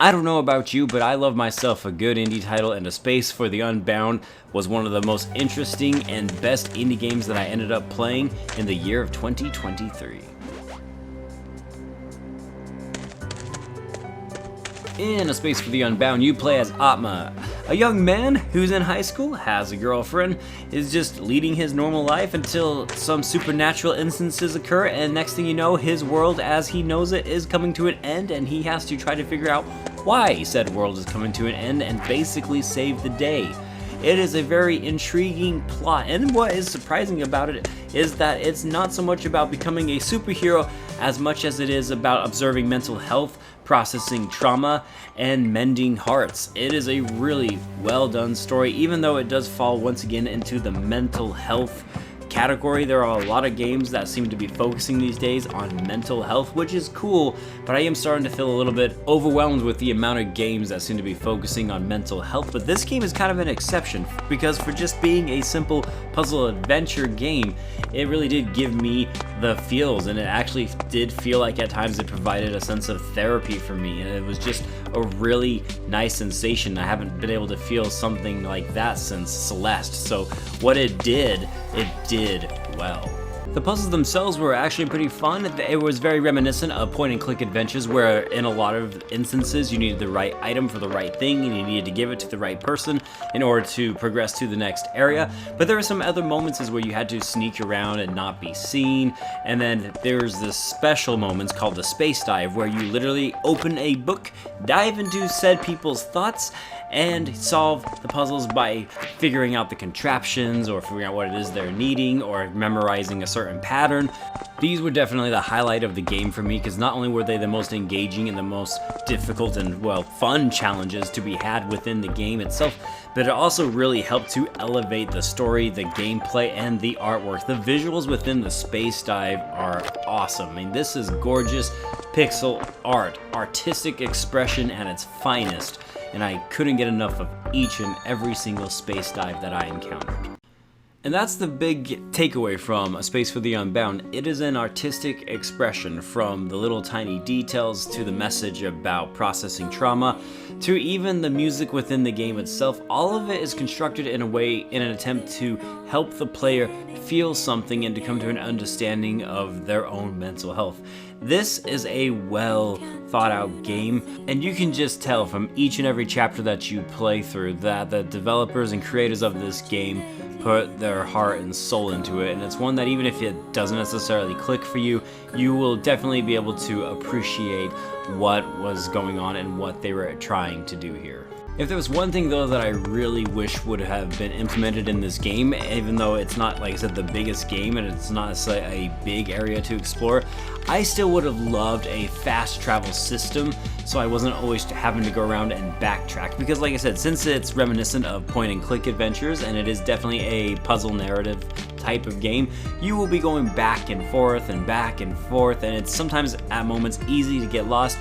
I don't know about you, but I love myself a good indie title, and A Space for the Unbound was one of the most interesting and best indie games that I ended up playing in the year of 2023. In A Space for the Unbound, you play as Atma, a young man who's in high school, has a girlfriend, is just leading his normal life until some supernatural instances occur, and next thing you know, his world as he knows it is coming to an end, and he has to try to figure out why said world is coming to an end and basically save the day. It is a very intriguing plot, and what is surprising about it is that it's not so much about becoming a superhero as much as it is about observing mental health, processing trauma, and mending hearts. It is a really well done story, even though it does fall once again into the mental health category. There are a lot of games that seem to be focusing these days on mental health, which is cool, but I am starting to feel a little bit overwhelmed with the amount of games that seem to be focusing on mental health. But this game is kind of an exception, because for just being a simple puzzle adventure game, it really did give me the feels, and it actually did feel like at times it provided a sense of therapy for me, and it was just a really nice sensation. I haven't been able to feel something like that since Celeste, so what it did well. The puzzles themselves were actually pretty fun. It was very reminiscent of point-and-click adventures, where in a lot of instances you needed the right item for the right thing, and you needed to give it to the right person in order to progress to the next area. But there were some other moments where you had to sneak around and not be seen, and then there's this special moments called the space dive, where you literally open a book, dive into said people's thoughts, and solve the puzzles by figuring out the contraptions, or figuring out what it is they're needing, or memorizing a certain pattern. These were definitely the highlight of the game for me, because not only were they the most engaging and the most difficult and, well, fun challenges to be had within the game itself, but it also really helped to elevate the story, the gameplay, and the artwork. The visuals within the space dive are awesome. I mean, this is gorgeous pixel art, artistic expression at its finest, and I couldn't get enough of each and every single space dive that I encountered. And that's the big takeaway from A Space for the Unbound. It is an artistic expression, from the little tiny details to the message about processing trauma to even the music within the game itself. All of it is constructed in a way in an attempt to help the player feel something and to come to an understanding of their own mental health. This is a well thought out game, and you can just tell from each and every chapter that you play through that the developers and creators of this game put their heart and soul into it, and it's one that even if it doesn't necessarily click for you, you will definitely be able to appreciate what was going on and what they were trying to do here. If there was one thing though that I really wish would have been implemented in this game, even though it's not, like I said, the biggest game and it's not a big area to explore, I still would have loved a fast travel system, so I wasn't always having to go around and backtrack. Because like I said, since it's reminiscent of point and click adventures, and it is definitely a puzzle narrative type of game, you will be going back and forth, and it's sometimes at moments easy to get lost.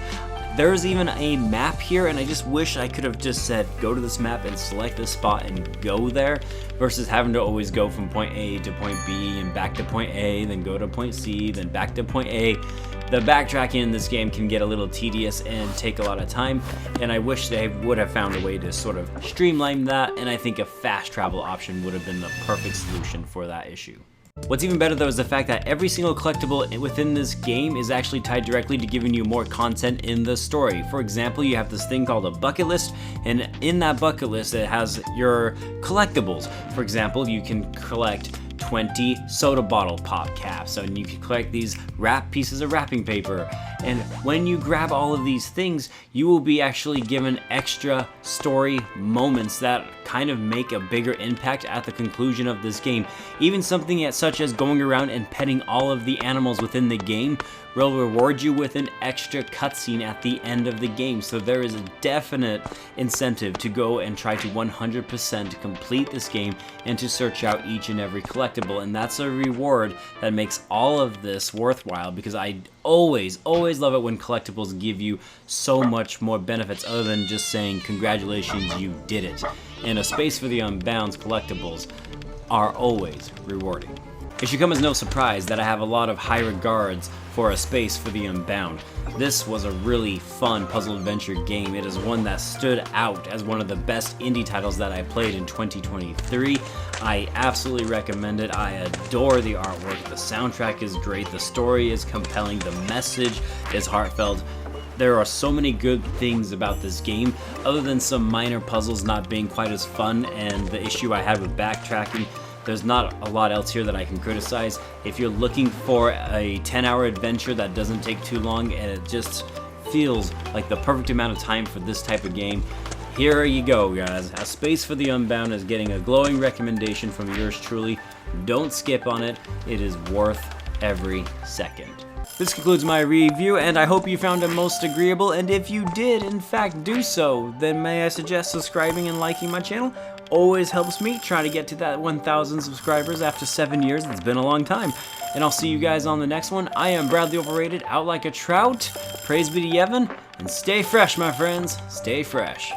There's even a map here, and I just wish I could have just said, go to this map and select this spot and go there, versus having to always go from point A to point B and back to point A, then go to point C, then back to point A. The backtracking in this game can get a little tedious and take a lot of time, and I wish they would have found a way to sort of streamline that, and I think a fast travel option would have been the perfect solution for that issue. What's even better though is the fact that every single collectible within this game is actually tied directly to giving you more content in the story. For example, you have this thing called a bucket list, and in that bucket list it has your collectibles. For example, you can collect 20 soda bottle pop caps, and you can collect these pieces of wrapping paper. And when you grab all of these things, you will be actually given extra story moments that kind of make a bigger impact at the conclusion of this game. Even something such as going around and petting all of the animals within the game will reward you with an extra cutscene at the end of the game. So there is a definite incentive to go and try to 100% complete this game and to search out each and every collectible. And that's a reward that makes all of this worthwhile, because I always love it when collectibles give you so much more benefits other than just saying congratulations, you did it. And A Space for the Unbound's collectibles are always rewarding. It should come as no surprise that I have a lot of high regards for for A Space for the Unbound. This was a really fun puzzle adventure game. It is one that stood out as one of the best indie titles that I played in 2023. I absolutely recommend it. I adore the artwork. The soundtrack is great. The story is compelling. The message is heartfelt. There are so many good things about this game, other than some minor puzzles not being quite as fun and the issue I had with backtracking. There's not a lot else here that I can criticize. If you're looking for a 10-hour adventure that doesn't take too long and it just feels like the perfect amount of time for this type of game, here you go, guys. A Space for the Unbound is getting a glowing recommendation from yours truly. Don't skip on it. It is worth every second. This concludes my review, and I hope you found it most agreeable, and if you did, in fact, do so, then may I suggest subscribing and liking my channel? Always helps me try to get to that 1,000 subscribers after 7 years. It's been a long time. And I'll see you guys on the next one. I am Bradley Overrated, out like a trout. Praise be to Yevon, and stay fresh, my friends. Stay fresh.